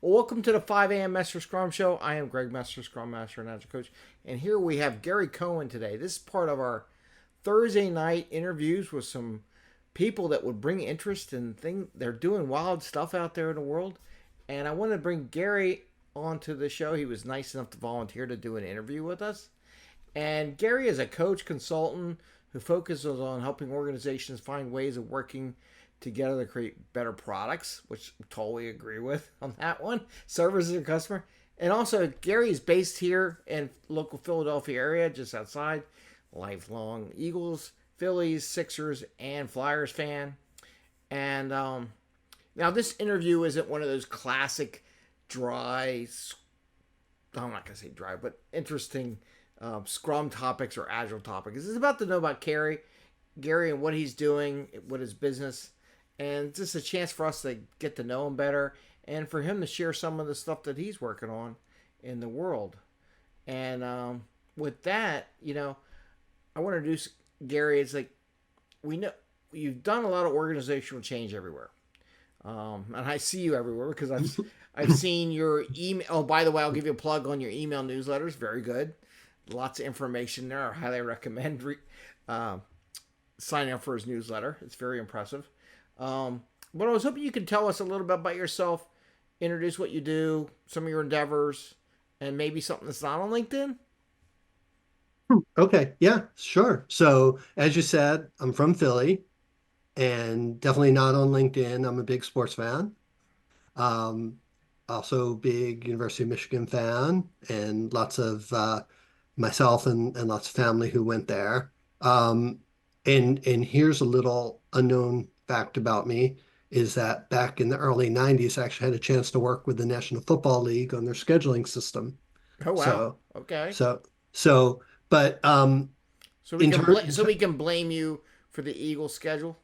Well, welcome to the 5 a.m. Mester Scrum Show. I am Greg Mester, Scrum Master and Agile Coach. And here we have Gary Cohen today. This is part of our Thursday night interviews with some people that would bring interest in things. They're doing wild stuff out there in the world. And I wanted to bring Gary onto the show. He was nice enough to volunteer to do an interview with us. And Gary is a coach consultant who focuses on helping organizations find ways of working together to create better products, which I totally agree with on that one. Services and customer. And also, Gary is based here in local Philadelphia area, just outside. Lifelong Eagles, Phillies, Sixers, and Flyers fan. And now this interview isn't one of those classic dry, I'm not going to say dry, but interesting Scrum topics or Agile topics. This is about to know about Gary and what he's doing, what his business, and just a chance for us to get to know him better and for him to share some of the stuff that he's working on in the world. And with that, I want to introduce Gary. It's like we know you've done a lot of organizational change everywhere, and I see you everywhere because I've seen your email. Oh, by the way, I'll give you a plug on your email newsletters. Very good, lots of information there. I highly recommend signing up for his newsletter. It's very impressive. But I was hoping you could tell us a little bit about yourself, introduce what you do, some of your endeavors, and maybe something that's not on LinkedIn. Okay, yeah, sure. So, as you said, I'm from Philly and definitely not on LinkedIn. I'm a big sports fan. Um, Also big University of Michigan fan and lots of myself and lots of family who went there. Um, and here's a little unknown fact about me is that back in the early 90s, I actually had a chance to work with the National Football League on their scheduling system. Oh wow. So, Okay. so, so, but So we in can turn, so we can blame you for the Eagles schedule.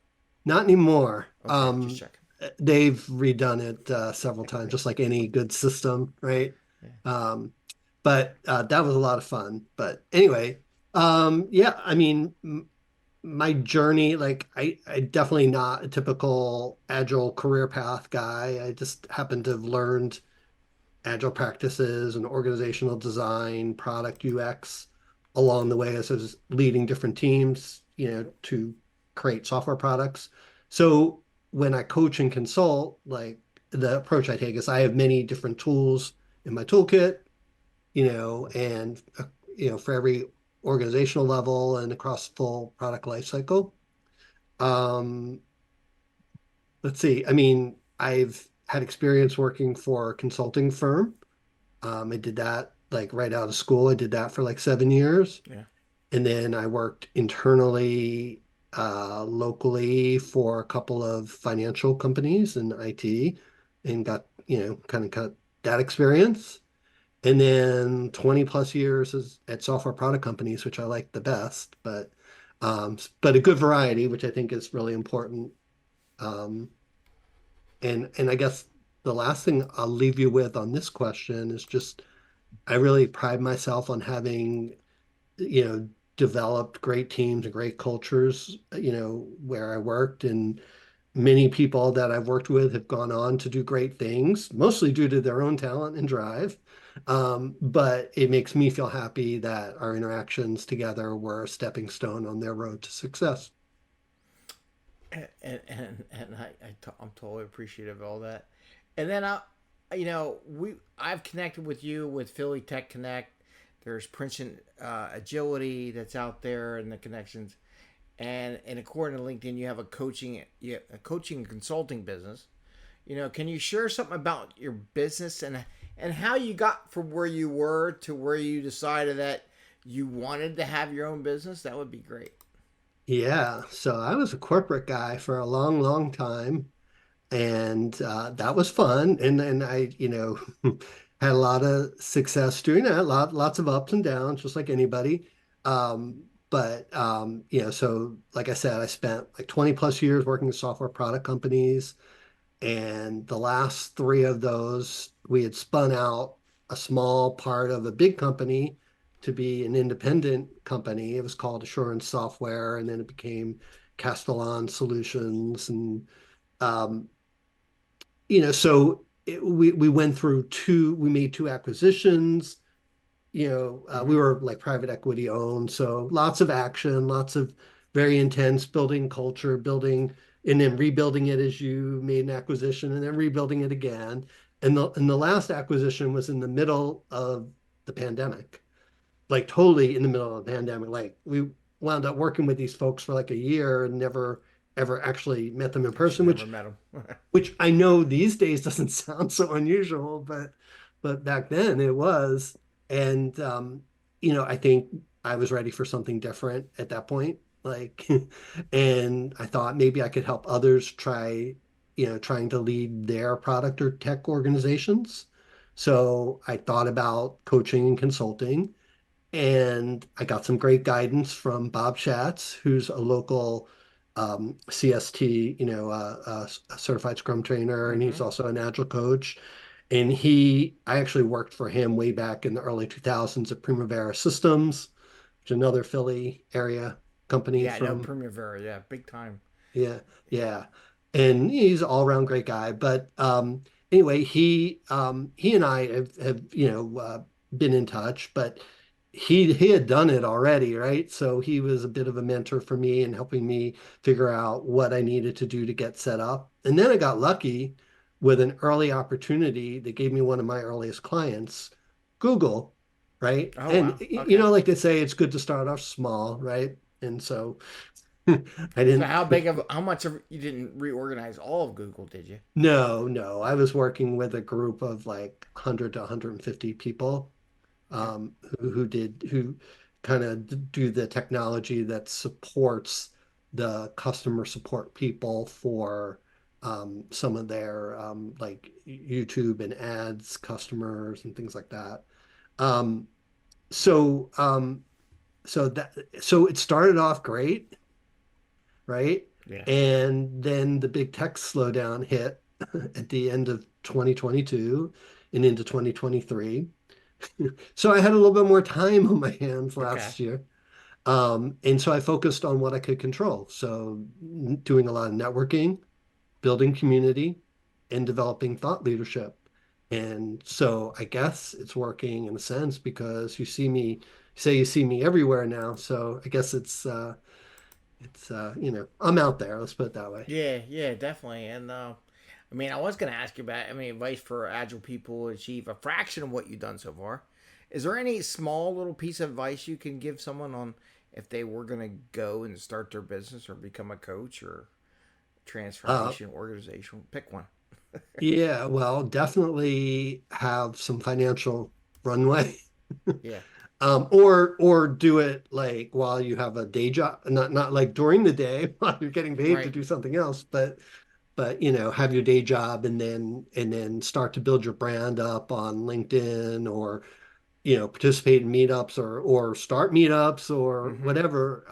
not anymore. Okay, just checking. They've redone it several times, just like any good system, right? Yeah. Um, but that was a lot of fun. But anyway, yeah, I mean, my journey, like I definitely not a typical agile career path guy. I just happened to have learned agile practices and organizational design, product UX along the way as I was leading different teams, to create software products. So when I coach and consult, like the approach I take is I have many different tools in my toolkit, and for every organizational level and across the full product lifecycle. Um, let's see. I mean, I've had experience working for a consulting firm. I did that like right out of school. I did that for like 7 years. Yeah. And then I worked internally, locally for a couple of financial companies in IT and got, kind of got that experience. And then 20 plus years at software product companies, which I like the best, but a good variety, which I think is really important. Um, and I guess the last thing I'll leave you with on this question is just I really pride myself on having, developed great teams and great cultures, where I worked. And many people that I've worked with have gone on to do great things, mostly due to their own talent and drive. But it makes me feel happy that our interactions together were a stepping stone on their road to success. I'm totally appreciative of all that. And then I've connected with you with Philly Tech Connect. There's Princeton Agility that's out there and the connections. And according to LinkedIn, you have a coaching and consulting business. Can you share something about your business and how you got from where you were to where you decided that you wanted to have your own business? That would be great. Yeah, so I was a corporate guy for a long, long time, and that was fun. And I, had a lot of success doing that. Lots of ups and downs, just like anybody. But so like I said, I spent like 20 plus years working in software product companies, and the last three of those, we had spun out a small part of a big company to be an independent company. It was called Assurance Software, and then it became Castellan Solutions. And um, so we went through we made two acquisitions. We Mm-hmm. were like private equity owned, so lots of action, lots of very intense building culture, building and then rebuilding it as you made an acquisition and then rebuilding it again. And the last acquisition was in the middle of the pandemic, like totally in the middle of the pandemic. Like we wound up working with these folks for like a year and never ever actually met them in Actually, person, never which met him. which I know these days doesn't sound so unusual, but back then it was. And I think I was ready for something different at that point. Like, and I thought maybe I could help others trying to lead their product or tech organizations. So I thought about coaching and consulting, and I got some great guidance from Bob Schatz, who's a local CST, a certified Scrum trainer, and Mm-hmm. he's also an Agile coach. And I actually worked for him way back in the early 2000s at Primavera Systems, which is another Philly area company Yeah, I know from, Primavera. Yeah, big time. yeah, yeah. And he's an all-around great guy. But anyway, he and I have been in touch, but he had done it already, right? So he was a bit of a mentor for me and helping me figure out what I needed to do to get set up. And then I got lucky with an early opportunity that gave me one of my earliest clients, Google, right? Oh And wow. Okay. like they say, it's good to start off small, right? And so I So didn't. how much of you didn't reorganize all of Google, did you? No, no. I was working with a group of like 100 to 150 people, Okay. who kind of do the technology that supports the customer support people for some of their like YouTube and ads customers and things like that. Um, so um, so it started off great, right? Yeah. And then the big tech slowdown hit at the end of 2022 and into 2023. So I had a little bit more time on my hands Okay. last year. And so I focused on what I could control. So doing a lot of networking, building community, and developing thought leadership. And so I guess it's working in a sense because you see me everywhere now. So I guess I'm out there, let's put it that way. Yeah, yeah, definitely. And I mean, I was going to ask you about, I mean, advice for agile people to achieve a fraction of what you've done so far. Is there any small little piece of advice you can give someone on if they were going to go and start their business or become a coach or Uh, transformation organization? Pick one. yeah, well, definitely have some financial runway. Yeah. Or do it like while you have a day job, not like during the day while you're getting paid to Right. do something else, but have your day job and then start to build your brand up on LinkedIn, or participate in meetups, or start meetups or Mm-hmm. whatever.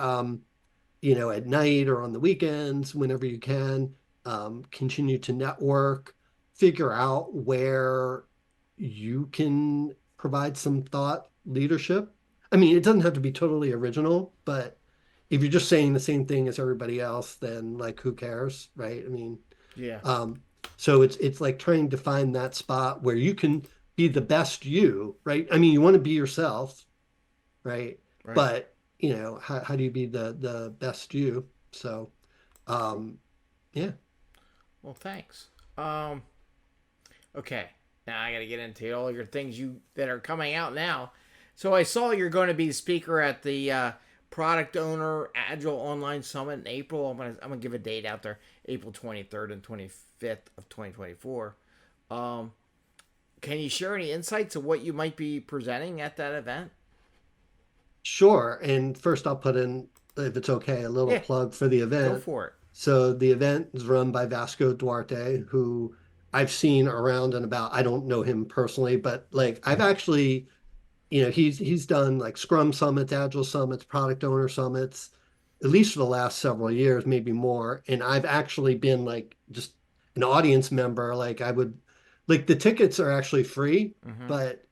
At night or on the weekends, whenever you can, continue to network, figure out where you can provide some thought leadership. I mean, it doesn't have to be totally original, but if you're just saying the same thing as everybody else, then like who cares, right? I mean, Yeah. um, so it's like trying to find that spot where you can be the best you, right? I mean, you want to be yourself, right? Right. But how do you be the best you? So Cool. um, yeah, Well, thanks. Um, okay. Now I got to get into all your things you that are coming out now. So I saw you're going to be the speaker at the Product Owner Agile Online Summit in April. I'm gonna give a date out there, April 23rd and 25th of 2024. Um, can you share any insights of what you might be presenting at that event? sure. And first, I'll put in, if it's okay, a little Yeah, plug for the go event. for it. So the event is run by Vasco Duarte, who I've seen around and about. I don't know him personally, but like I've actually, he's done like Scrum summits, Agile summits, product owner summits, at least for the last several years, maybe more. And I've actually been like just an audience member. Like I would, like the tickets are actually free, Mm-hmm. but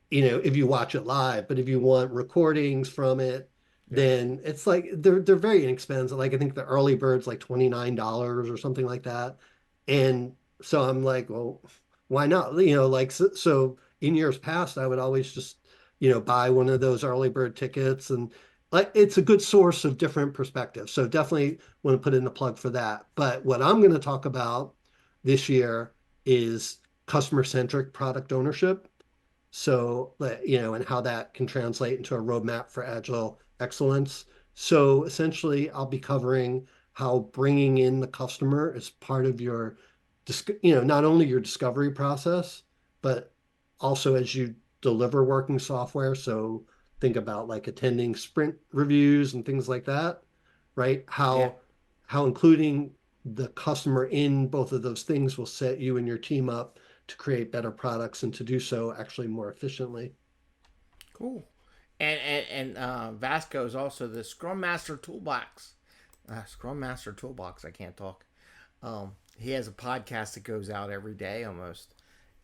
if you watch it live, but if you want recordings from it, Yeah. then it's like they're very inexpensive. Like I think the early bird's like $29 or something like that. And so I'm like, well, why not? Like so in years past, I would always just, buy one of those early bird tickets, and like it's a good source of different perspectives. So definitely want to put in a plug for that. But what I'm going to talk about this year is customer-centric product ownership. So, and how that can translate into a roadmap for agile excellence. So essentially, I'll be covering how bringing in the customer is part of your, not only your discovery process, but also as you deliver working software. So think about like attending sprint reviews and things like that, right? Yeah. How including the customer in both of those things will set you and your team up to create better products and to do so actually more efficiently. Cool. And Vasco is also the Scrum Master Toolbox. Scrum Master Toolbox. I can't talk. He has a podcast that goes out every day almost,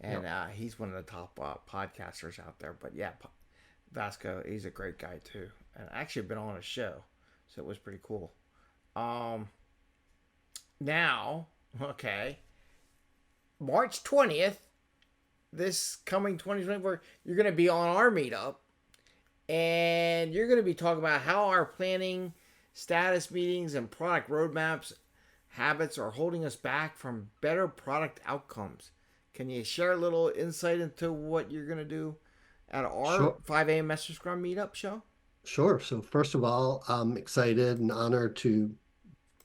and Yep. he's one of the top podcasters out there. But yeah, Vasco, he's a great guy too, and I actually been on a show, so it was pretty cool. Um, Now, okay, March 20th, this coming 2024, you're going to be on our meetup, and you're going to be talking about how our planning, status meetings, and product roadmaps habits are holding us back from better product outcomes. Can you share a little insight into what you're going to do at our Sure. 5 a.m. Mester Scrum meetup show? Sure. So first of all, I'm excited and honored to,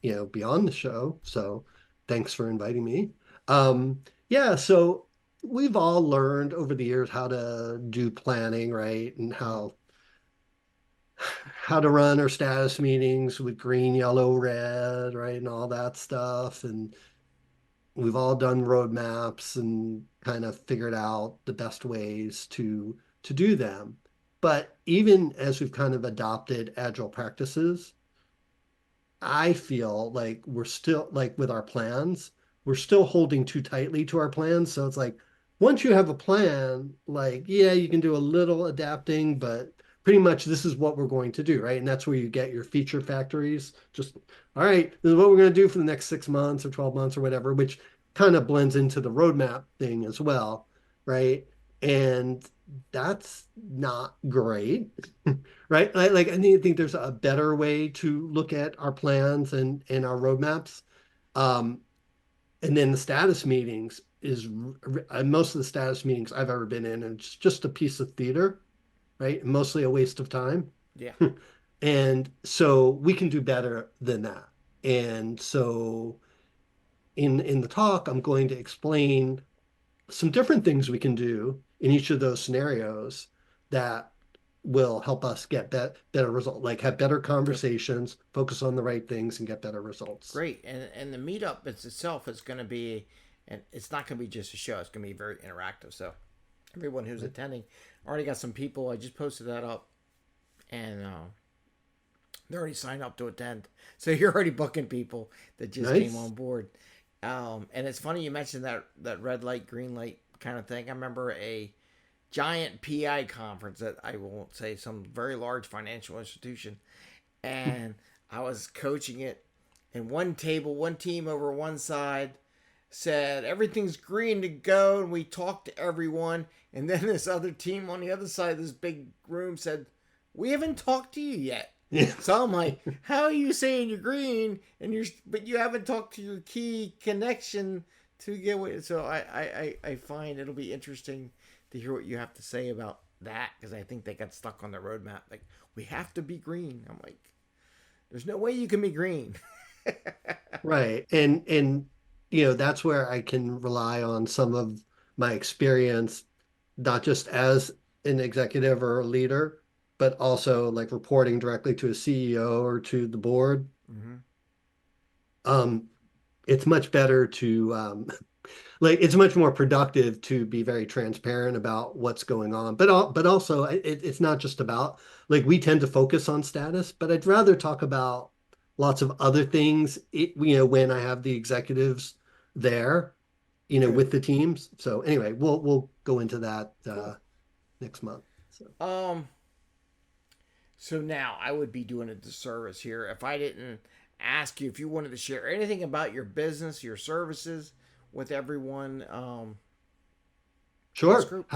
be on the show. So thanks for inviting me. Yeah, so we've all learned over the years how to do planning, right? And Mm-hmm. how to run our status meetings with green, yellow, red, right? And all that stuff. And we've all done roadmaps and kind of figured out the best ways to do them. But even as we've kind of adopted agile practices, I feel like we're still like with our plans, we're still holding too tightly to our plans. So it's like once you have a plan, like, yeah, you can do a little adapting, but pretty much this is what we're going to do, right? And that's where you get your feature factories. Just, all right, this is what we're going to do for the next 6 months or 12 months or whatever, which kind of blends into the roadmap thing as well, right? And that's not great, right? Like I think there's a better way to look at our plans and our roadmaps. Um, and then the status meetings is most of the status meetings I've ever been in, and it's just a piece of theater, right? Mostly a waste of time. Yeah. And so we can do better than that. And so in the talk, I'm going to explain some different things we can do in each of those scenarios that will help us get better result, like have better Good. conversations, focus on the right things, and get better results. Great. And the meetup itself is going to be, and it's not going to be just a show. It's going to be very interactive. So everyone who's Right? attending, I already got some people. I just posted that up, and they're already signed up to attend. So you're already booking people that just came Nice. on board. And it's funny you mentioned that red light, green light kind of thing. I remember a giant PI conference that I won't say, some very large financial institution, and I was coaching it. And one table, one team over one side said everything's green to go, and we talked to everyone. And then this other team on the other side of this big room said, "We haven't talked to you yet." Yeah. So I'm like, "How are you saying you're green and but you haven't talked to your key connection to get what?" So I find it'll be interesting to hear what you have to say about that, because I think they got stuck on the roadmap. Like, we have to be green. I'm like, there's no way you can be green. Right. And that's where I can rely on some of my experience, not just as an executive or a leader, but also like reporting directly to a CEO or to the board. Mm-hmm. Um, it's much better to like it's much more productive to be very transparent about what's going on. But also it's not just about like we tend to focus on status, but I'd rather talk about lots of other things. When I have the executives there, Good. with the teams. So anyway, we'll go into that Cool. next month. So Um. So now I would be doing a disservice here if I didn't ask you if you wanted to share anything about your business, your services with everyone. Yes, Sure. group.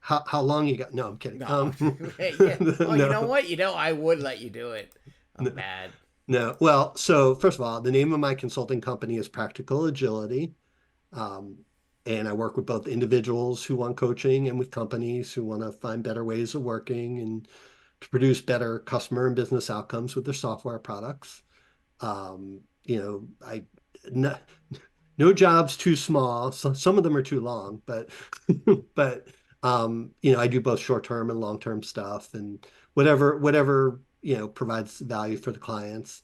How long you got? No, I'm kidding. No. Yeah. Oh, you know No, what? I would let you do it. I'm no, bad. no. Well, so first of all, the name of my consulting company is Practical Agility. Um, and I work with both individuals who want coaching and with companies who want to find better ways of working and to produce better customer and business outcomes with their software products. You know, no, no job's too small. So some of them are too long, but but you know, I do both short-term and long-term stuff and whatever, you know, provides value for the clients.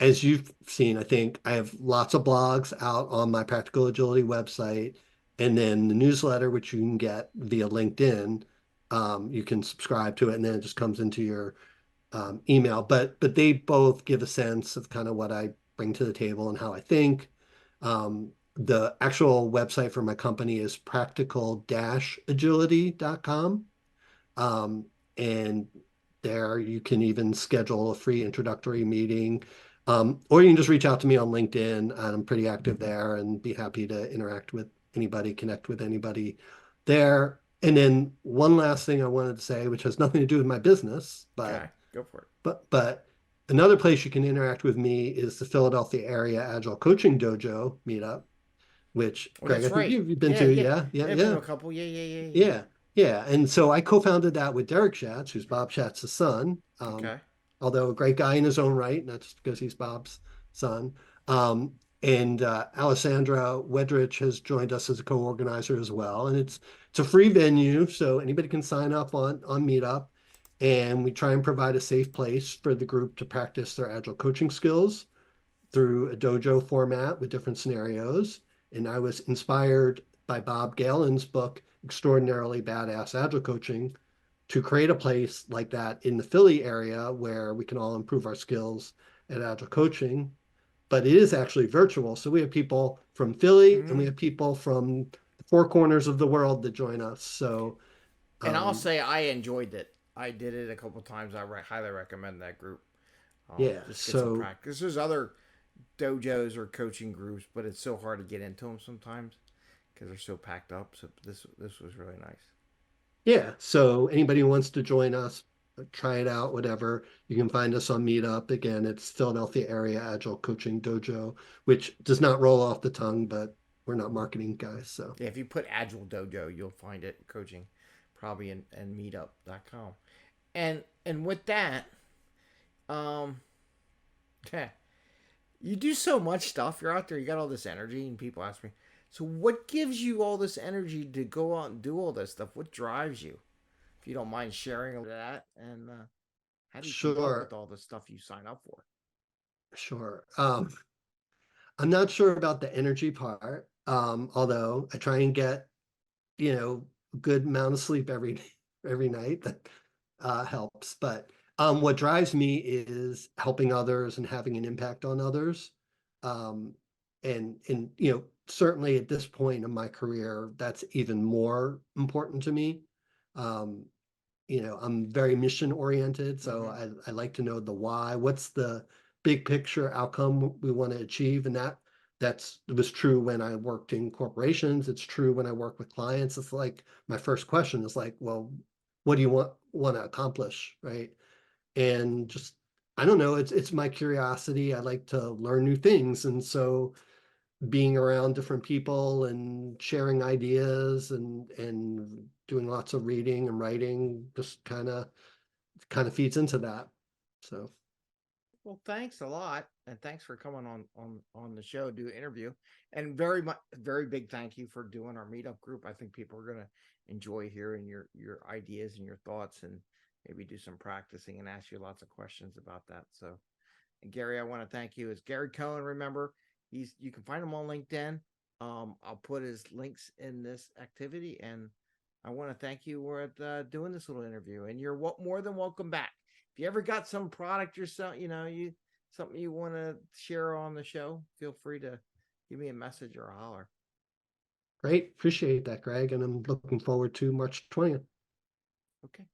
As you've seen, I think I have lots of blogs out on my Practical Agility website, and then the newsletter, which you can get via LinkedIn. You can subscribe to it, and then it just comes into your email. But they both give a sense of kind of what I bring to the table and how I think. The actual website for my company is practical-agility.com. Um, and there you can even schedule a free introductory meeting. Or you can just reach out to me on LinkedIn, and I'm pretty active there and be happy to interact with anybody, connect with anybody there. And then one last thing I wanted to say, which has nothing to do with my business, Okay, go for it. but another place you can interact with me is the Philadelphia area Agile Coaching Dojo meetup, which Oh, Greg, I that's think right. you've been Yeah, to. yeah. Yeah, yeah, Yeah, I've been yeah. to a couple. Yeah, yeah, yeah, yeah. Yeah, yeah. And so I co-founded that with Derek Schatz, who's Bob Schatz's son. Okay. Although a great guy in his own right, not just because he's Bob's son. Um, and Alessandra Wedrich has joined us as a co-organizer as well. And it's a free venue, so anybody can sign up on Meetup. And we try and provide a safe place for the group to practice their agile coaching skills through a dojo format with different scenarios. And I was inspired by Bob Galen's book, Extraordinarily Badass Agile Coaching, to create a place like that in the Philly area where we can all improve our skills at agile coaching. But it is actually virtual. So we have people from Philly and we Hmm. have people from the four corners of the world that join us. So And I'll um, say I enjoyed it. I did it a couple times. Highly recommend that group. yeah, Just get some so practice. There's other dojos or coaching groups, but it's so hard to get into them sometimes because they're so packed up. So this was really nice. yeah, so anybody who wants to join us, try it out, whatever, you can find us on Meetup. Again, it's Philadelphia Area Agile Coaching Dojo, which does not roll off the tongue, but we're not marketing guys. So, Yeah, if you put Agile Dojo, you'll find it coaching, probably in Meetup.com. And with that, um, you do so much stuff. You're out there. You got all this energy, and people ask me, so what gives you all this energy to go out and do all this stuff? What drives you? If you don't mind sharing that, and how do you keep up with sure, all the stuff you sign up for? sure. I'm not sure about the energy part, although I try and get, you know, a good amount of sleep every night. That helps. But what drives me is helping others and having an impact on others. Um, and you know, certainly at this point in my career, that's even more important to me. Um, you know, I'm very mission oriented, so Mm-hmm. I like to know the why. What's the big picture outcome we want to achieve? And it was true when I worked in corporations. It's true when I work with clients. It's like my first question is like, well, what do you want to accomplish, right? And just I don't know, it's my curiosity. I like to learn new things. And so being around different people and sharing ideas and doing lots of reading and writing just kind of feeds into that. So Well, thanks a lot, and thanks for coming on the show, do an interview, and very much very big thank you for doing our meetup group. I think people are gonna enjoy hearing your ideas and your thoughts, and maybe do some practicing and ask you lots of questions about that. So, and Gary, I want to thank you. It's Gary Cohen. Remember, you can find him on LinkedIn. I'll put his links in this activity, and I want to thank you for doing this little interview. And you're more than welcome back. If you ever got some product yourself, you something you want to share on the show, feel free to give me a message or a holler. great, appreciate that, Greg, and I'm looking forward to March 20th. Okay.